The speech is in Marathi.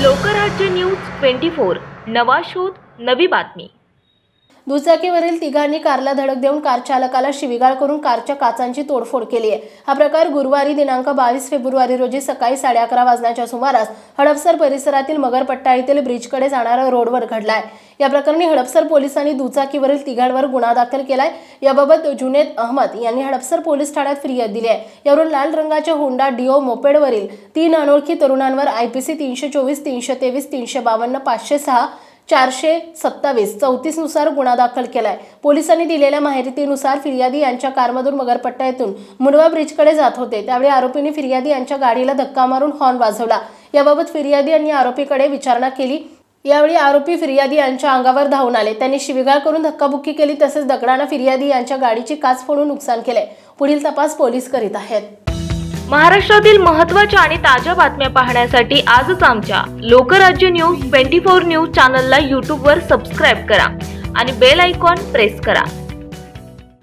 लोकराज्य न्यूज 24 नवा शोध नवी बातमी। दुचाकीवरील तिघांनी कारला धडक देऊन कार चालकाला शिवीगाळ करून कारच्या काचांची तोडफोड केली आहे। हा प्रकार गुरुवारी दिनांक 22 फेब्रुवारी रोजी सकाळी 11:30 वाजण्याच्या सुमारास हडपसर परिसरातील मगरपट्टा येथील ब्रिजकडे जाणाऱ्या रोडवर घडला आहे। या प्रकरणी हडपसर पोलिसांनी दुचाकीवरील तिघांवर गुन्हा दाखल केलाय। याबाबत जुनेद अहमद यांनी हडपसर पोलीस ठाण्यात फिर्याद दिली आहे। यावरून लाल रंगाच्या होंडा डिओ मोपेडवरील 3 अनोळखी तरुणांवर IPC 324, 323, 352, 506, 427, 34 नुसार गुन्हा दाखल केलाय। पोलिसांनी दिलेल्या माहितीनुसार फिर्यादी यांच्या कारमधून मगरपट्टा येथून मुंडवा ब्रिजकडे जात होते। त्यावेळी आरोपींनी फिर्यादी यांच्या गाडीला धक्का मारून हॉर्न वाजवला। याबाबत फिर्यादी यांनी आरोपीकडे विचारणा केली। यावेळी आरोपी फिर्यादी यांच्या अंगावर धावून आले। त्यांनी शिवीगाळ करून धक्काबुक्की केली तसेच दगडाने फिर्यादी यांच्या गाडीची काच फोडून नुकसान केले। पुढील तपास पोलीस करीत आहेत। महाराष्ट्रातील महत्त्वाच्या आणि ताज्या बातम्या पाहण्यासाठी आजच आमच्या लोकराज्य न्यूज 24 न्यूज चॅनलला YouTube वर सबस्क्राइब करा आणि बेल आयकॉन प्रेस करा।